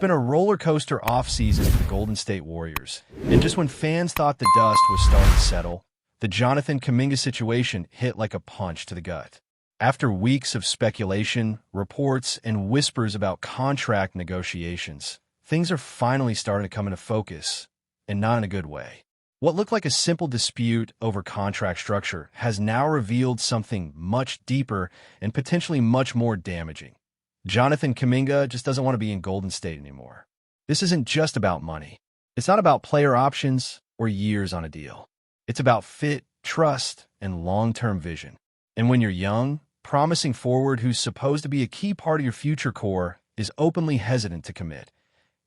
been a roller coaster offseason for the Golden State Warriors, and just when fans thought the dust was starting to settle, the Jonathan Kuminga situation hit like a punch to the gut. After weeks of speculation, reports, and whispers about contract negotiations, things are finally starting to come into focus, and not in a good way. What looked like a simple dispute over contract structure has now revealed something much deeper and potentially much more damaging. Jonathan Kuminga just doesn't want to be in Golden State anymore. This isn't just about money. It's not about player options or years on a deal. It's about fit, trust, and long-term vision. And when you're young, promising forward who's supposed to be a key part of your future core is openly hesitant to commit,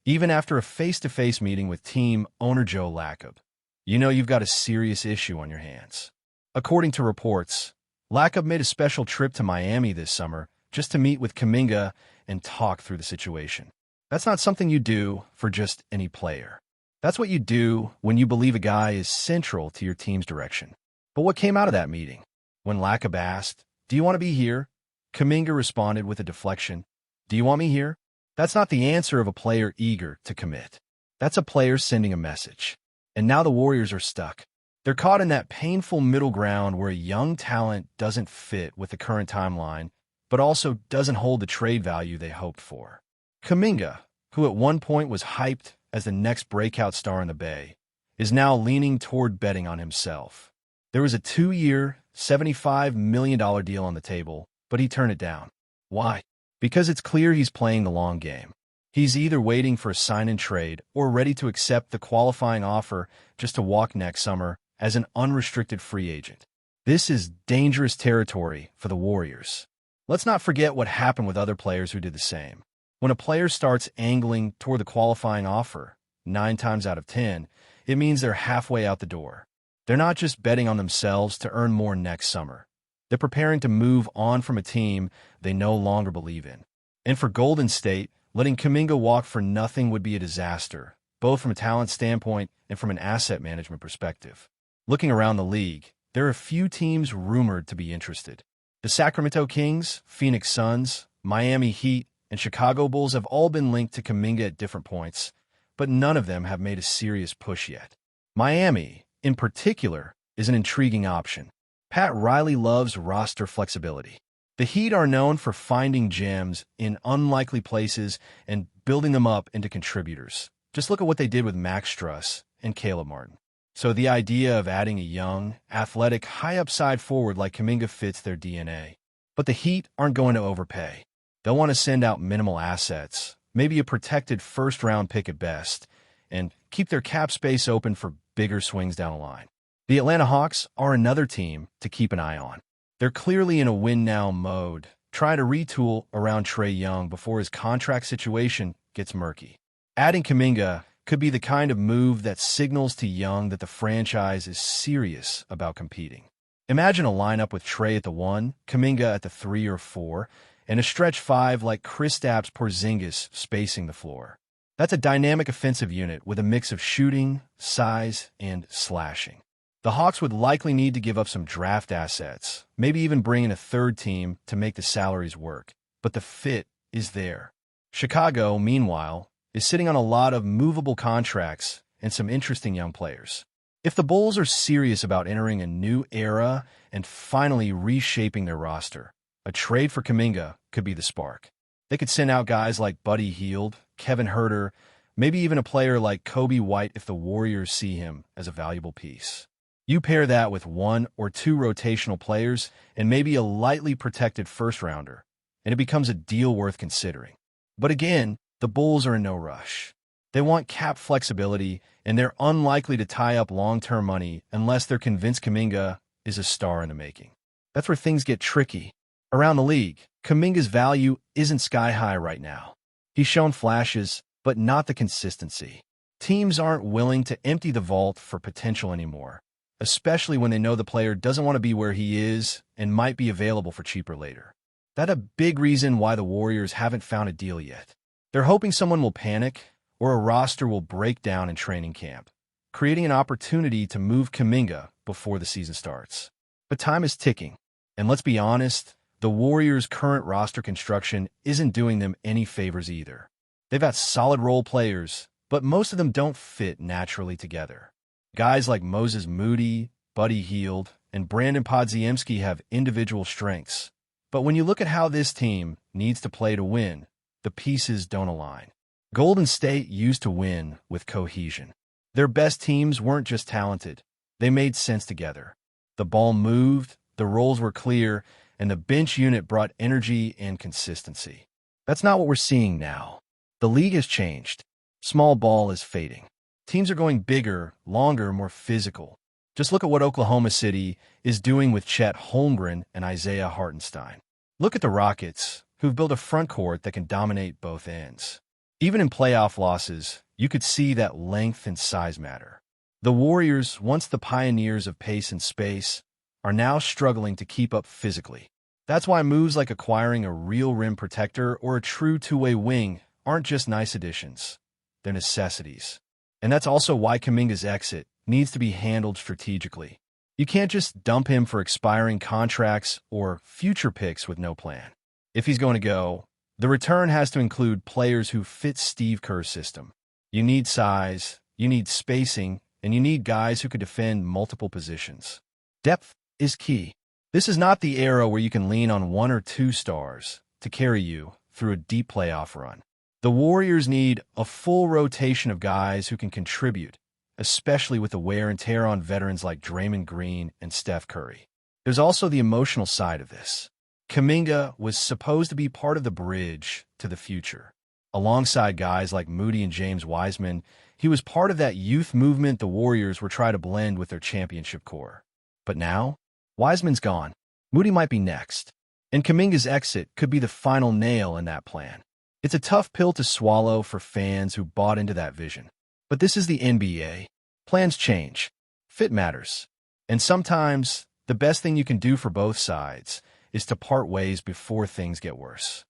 even after a face-to-face meeting with team owner Joe Lacob. You know you've got a serious issue on your hands. According to reports, Lacob made a special trip to Miami this summer just to meet with Kuminga and talk through the situation. That's not something you do for just any player. That's what you do when you believe a guy is central to your team's direction. But what came out of that meeting? When Lacob asked, "Do you want to be here?" Kuminga responded with a deflection, "Do you want me here?" That's not the answer of a player eager to commit. That's a player sending a message. And now the Warriors are stuck. They're caught in that painful middle ground where a young talent doesn't fit with the current timeline, but also doesn't hold the trade value they hoped for. Kuminga, who at one point was hyped as the next breakout star in the Bay, is now leaning toward betting on himself. There was a 2-year, $75 million deal on the table, but he turned it down. Why? Because it's clear he's playing the long game. He's either waiting for a sign-and trade or ready to accept the qualifying offer just to walk next summer as an unrestricted free agent. This is dangerous territory for the Warriors. Let's not forget what happened with other players who did the same. When a player starts angling toward the qualifying offer, 9 times out of 10, it means they're halfway out the door. They're not just betting on themselves to earn more next summer. They're preparing to move on from a team they no longer believe in. And for Golden State, letting Kuminga walk for nothing would be a disaster, both from a talent standpoint and from an asset management perspective. Looking around the league, there are a few teams rumored to be interested. The Sacramento Kings, Phoenix Suns, Miami Heat, and Chicago Bulls have all been linked to Kuminga at different points, but none of them have made a serious push yet. Miami, in particular, is an intriguing option. Pat Riley loves roster flexibility. The Heat are known for finding gems in unlikely places and building them up into contributors. Just look at what they did with Max Struss and Caleb Martin. So the idea of adding a young, athletic, high-upside forward like Kuminga fits their DNA. But the Heat aren't going to overpay. They'll want to send out minimal assets, maybe a protected first-round pick at best, and keep their cap space open for bigger swings down the line. The Atlanta Hawks are another team to keep an eye on. They're clearly in a win-now mode, trying to retool around Trae Young before his contract situation gets murky. Adding Kuminga could be the kind of move that signals to Young that the franchise is serious about competing. Imagine a lineup with Trae at the 1, Kuminga at the 3 or 4, and a stretch 5 like Kristaps Porzingis spacing the floor. That's a dynamic offensive unit with a mix of shooting, size, and slashing. The Hawks would likely need to give up some draft assets, maybe even bring in a third team to make the salaries work, but the fit is there. Chicago, meanwhile, is sitting on a lot of movable contracts and some interesting young players. If the Bulls are serious about entering a new era and finally reshaping their roster, a trade for Kuminga could be the spark. They could send out guys like Buddy Hield, Kevin Huerter, maybe even a player like Kobe White if the Warriors see him as a valuable piece. You pair that with 1 or 2 rotational players and maybe a lightly protected first-rounder, and it becomes a deal worth considering. But again, the Bulls are in no rush. They want cap flexibility, and they're unlikely to tie up long-term money unless they're convinced Kuminga is a star in the making. That's where things get tricky. Around the league, Kuminga's value isn't sky-high right now. He's shown flashes, but not the consistency. Teams aren't willing to empty the vault for potential anymore, especially when they know the player doesn't want to be where he is and might be available for cheaper later. That's a big reason why the Warriors haven't found a deal yet. They're hoping someone will panic or a roster will break down in training camp, creating an opportunity to move Kuminga before the season starts. But time is ticking, and let's be honest, the Warriors' current roster construction isn't doing them any favors either. They've got solid role players, but most of them don't fit naturally together. Guys like Moses Moody, Buddy Hield, and Brandon Podziemski have individual strengths. But when you look at how this team needs to play to win, the pieces don't align. Golden State used to win with cohesion. Their best teams weren't just talented. They made sense together. The ball moved, the roles were clear, and the bench unit brought energy and consistency. That's not what we're seeing now. The league has changed. Small ball is fading. Teams are going bigger, longer, more physical. Just look at what Oklahoma City is doing with Chet Holmgren and Isaiah Hartenstein. Look at the Rockets, who've built a front court that can dominate both ends. Even in playoff losses, you could see that length and size matter. The Warriors, once the pioneers of pace and space, are now struggling to keep up physically. That's why moves like acquiring a real rim protector or a true two-way wing aren't just nice additions. They're necessities. And that's also why Kuminga's exit needs to be handled strategically. You can't just dump him for expiring contracts or future picks with no plan. If he's going to go, the return has to include players who fit Steve Kerr's system. You need size, you need spacing, and you need guys who can defend multiple positions. Depth is key. This is not the era where you can lean on one or two stars to carry you through a deep playoff run. The Warriors need a full rotation of guys who can contribute, especially with the wear and tear on veterans like Draymond Green and Steph Curry. There's also the emotional side of this. Kuminga was supposed to be part of the bridge to the future. Alongside guys like Moody and James Wiseman, he was part of that youth movement the Warriors were trying to blend with their championship core. But now, Wiseman's gone. Moody might be next. And Kuminga's exit could be the final nail in that plan. It's a tough pill to swallow for fans who bought into that vision. But this is the NBA. Plans change. Fit matters. And sometimes, the best thing you can do for both sides is to part ways before things get worse.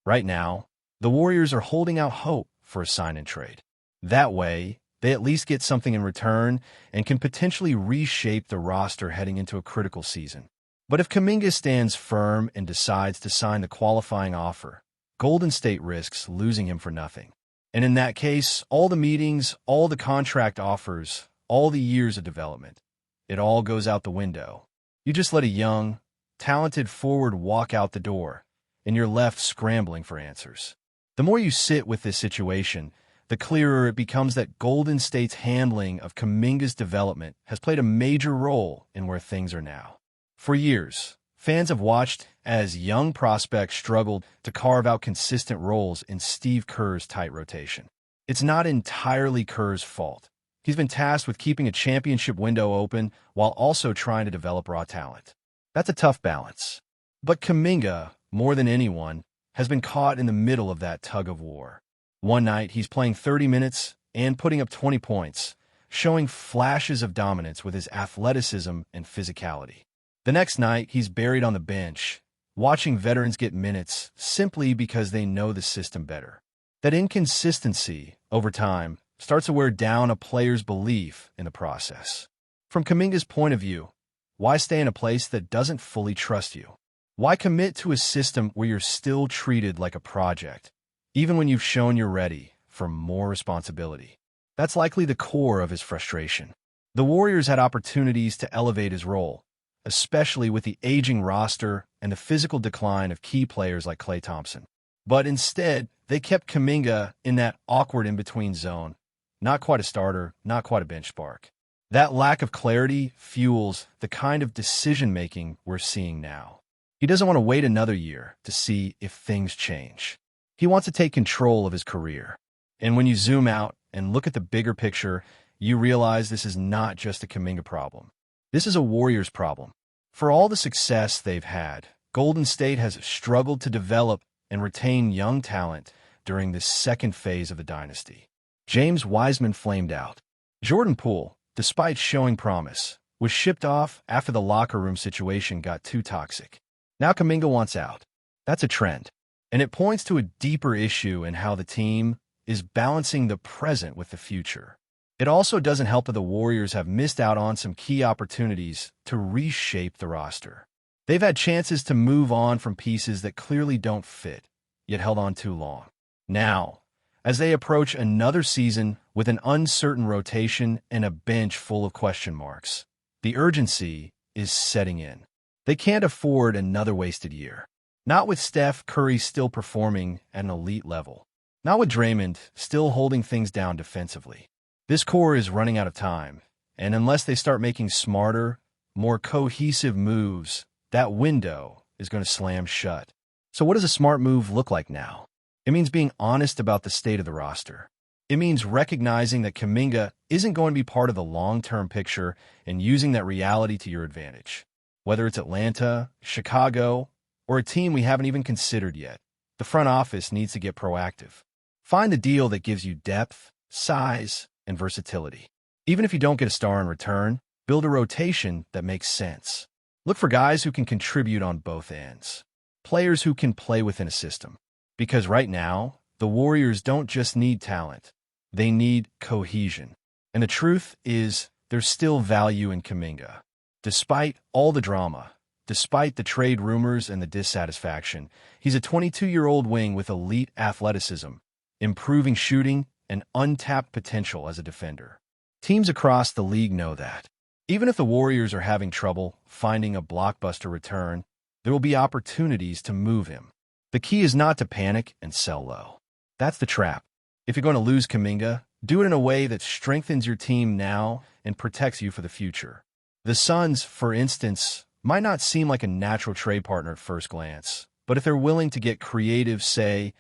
Right now, the Warriors are holding out hope for a sign-and-trade. That way, they at least get something in return and can potentially reshape the roster heading into a critical season. But if Kuminga stands firm and decides to sign the qualifying offer, Golden State risks losing him for nothing. And in that case, all the meetings, all the contract offers, all the years of development, it all goes out the window. You just let a young, talented forward walk out the door, and you're left scrambling for answers. The more you sit with this situation, the clearer it becomes that Golden State's handling of Kuminga's development has played a major role in where things are now. For years, fans have watched as young prospects struggled to carve out consistent roles in Steve Kerr's tight rotation. It's not entirely Kerr's fault. He's been tasked with keeping a championship window open while also trying to develop raw talent. That's a tough balance. But Kuminga, more than anyone, has been caught in the middle of that tug-of-war. One night, he's playing 30 minutes and putting up 20 points, showing flashes of dominance with his athleticism and physicality. The next night, he's buried on the bench, watching veterans get minutes simply because they know the system better. That inconsistency, over time, starts to wear down a player's belief in the process. From Kuminga's point of view, why stay in a place that doesn't fully trust you? Why commit to a system where you're still treated like a project, even when you've shown you're ready for more responsibility? That's likely the core of his frustration. The Warriors had opportunities to elevate his role, especially with the aging roster and the physical decline of key players like Klay Thompson. But instead, they kept Kuminga in that awkward in-between zone. Not quite a starter, not quite a bench spark. That lack of clarity fuels the kind of decision-making we're seeing now. He doesn't want to wait another year to see if things change. He wants to take control of his career. And when you zoom out and look at the bigger picture, you realize this is not just a Kuminga problem. This is a Warriors problem. For all the success they've had, Golden State has struggled to develop and retain young talent during this second phase of the dynasty. James Wiseman flamed out. Jordan Poole, despite showing promise, was shipped off after the locker room situation got too toxic. Now Kuminga wants out. That's a trend. And it points to a deeper issue in how the team is balancing the present with the future. It also doesn't help that the Warriors have missed out on some key opportunities to reshape the roster. They've had chances to move on from pieces that clearly don't fit, yet held on too long. Now, as they approach another season with an uncertain rotation and a bench full of question marks. The urgency is setting in. They can't afford another wasted year. Not with Steph Curry still performing at an elite level. Not with Draymond still holding things down defensively. This core is running out of time, and unless they start making smarter, more cohesive moves, that window is going to slam shut. So what does a smart move look like now? It means being honest about the state of the roster. It means recognizing that Kuminga isn't going to be part of the long-term picture and using that reality to your advantage. Whether it's Atlanta, Chicago, or a team we haven't even considered yet, the front office needs to get proactive. Find the deal that gives you depth, size, and versatility. Even if you don't get a star in return, build a rotation that makes sense. Look for guys who can contribute on both ends. Players who can play within a system. Because right now, the Warriors don't just need talent. They need cohesion. And the truth is, there's still value in Kuminga. Despite all the drama, despite the trade rumors and the dissatisfaction, he's a 22-year-old wing with elite athleticism, improving shooting, and untapped potential as a defender. Teams across the league know that. Even if the Warriors are having trouble finding a blockbuster return, there will be opportunities to move him. The key is not to panic and sell low. That's the trap. If you're going to lose Kuminga, do it in a way that strengthens your team now and protects you for the future. The Suns, for instance, might not seem like a natural trade partner at first glance, but if they're willing to get creative, say,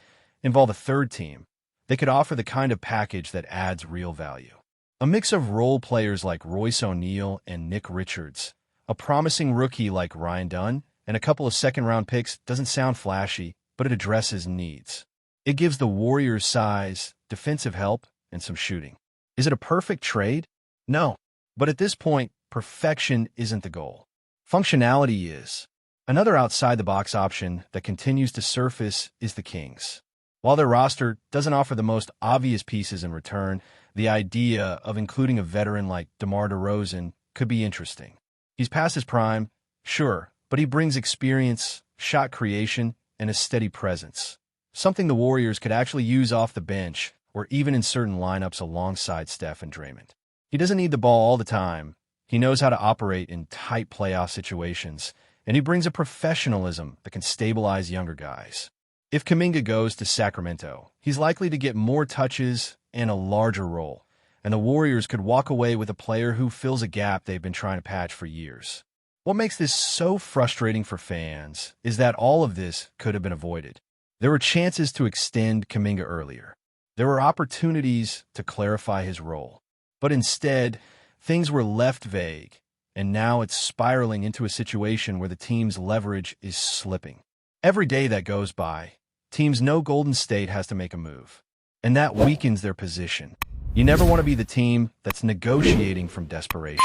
involve a third team, they could offer the kind of package that adds real value. A mix of role players like Royce O'Neal and Nick Richards, a promising rookie like Ryan Dunn, and a couple of second-round picks doesn't sound flashy, but it addresses needs. It gives the Warriors size, defensive help, and some shooting. Is it a perfect trade? No. But at this point, perfection isn't the goal. Functionality is. Another outside-the-box option that continues to surface is the Kings. While their roster doesn't offer the most obvious pieces in return, the idea of including a veteran like DeMar DeRozan could be interesting. He's past his prime, sure, but he brings experience, shot creation, and a steady presence. Something the Warriors could actually use off the bench or even in certain lineups alongside Steph and Draymond. He doesn't need the ball all the time. He knows how to operate in tight playoff situations, and he brings a professionalism that can stabilize younger guys. If Kuminga goes to Sacramento, he's likely to get more touches and a larger role, and the Warriors could walk away with a player who fills a gap they've been trying to patch for years. What makes this so frustrating for fans is that all of this could have been avoided. There were chances to extend Kuminga earlier. There were opportunities to clarify his role. But instead, things were left vague, and now it's spiraling into a situation where the team's leverage is slipping. Every day that goes by, teams know Golden State has to make a move, and that weakens their position. You never want to be the team that's negotiating from desperation.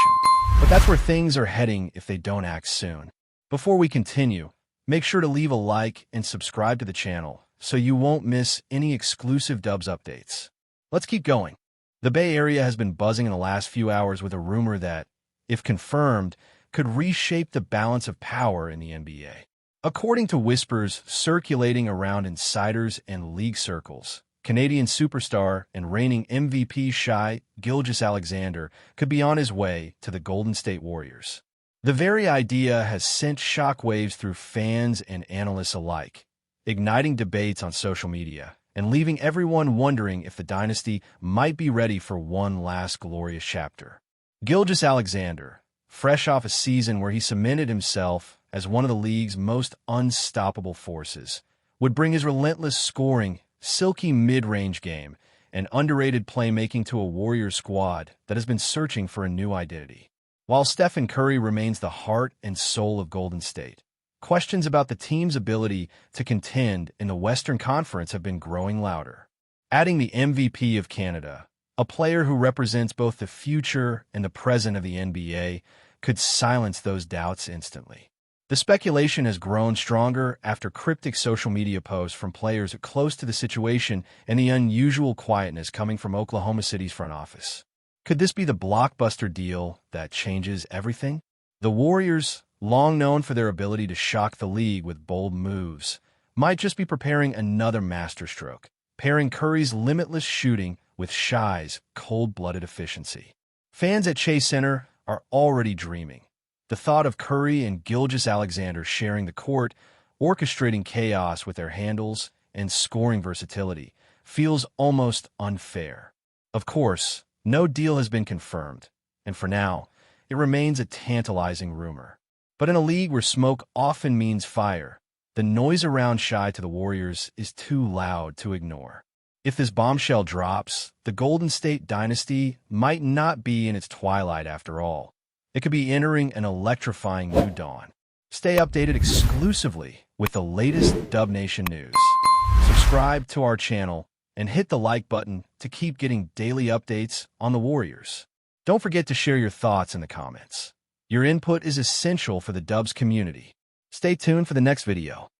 But that's where things are heading if they don't act soon. Before we continue, make sure to leave a like and subscribe to the channel so you won't miss any exclusive Dubs updates. Let's keep going. The Bay Area has been buzzing in the last few hours with a rumor that, if confirmed, could reshape the balance of power in the NBA. According to whispers circulating around insiders and league circles, Canadian superstar and reigning MVP SHAI GILGEOUS-ALEXANDER could be on his way to the Golden State Warriors. The very idea has sent shockwaves through fans and analysts alike, igniting debates on social media and leaving everyone wondering if the dynasty might be ready for one last glorious chapter. GILGEOUS-ALEXANDER, fresh off a season where he cemented himself as one of the league's most unstoppable forces, would bring his relentless scoring, silky mid-range game, and underrated playmaking to a Warriors squad that has been searching for a new identity. While Stephen Curry remains the heart and soul of Golden State, questions about the team's ability to contend in the Western Conference have been growing louder. Adding the MVP of Canada, a player who represents both the future and the present of the NBA, could silence those doubts instantly. The speculation has grown stronger after cryptic social media posts from players close to the situation and the unusual quietness coming from Oklahoma City's front office. Could this be the blockbuster deal that changes everything? The Warriors, long known for their ability to shock the league with bold moves, might just be preparing another masterstroke, pairing Curry's limitless shooting with SHAI's cold-blooded efficiency. Fans at Chase Center are already dreaming. The thought of Curry and Gilgeous-Alexander sharing the court, orchestrating chaos with their handles and scoring versatility, feels almost unfair. Of course, no deal has been confirmed, and for now, it remains a tantalizing rumor. But in a league where smoke often means fire, the noise around SHAI to the Warriors is too loud to ignore. If this bombshell drops, the Golden State dynasty might not be in its twilight after all. It could be entering an electrifying new dawn. Stay updated exclusively with the latest Dub Nation news. Subscribe to our channel and hit the like button to keep getting daily updates on the Warriors. Don't forget to share your thoughts in the comments. Your input is essential for the Dubs community. Stay tuned for the next video.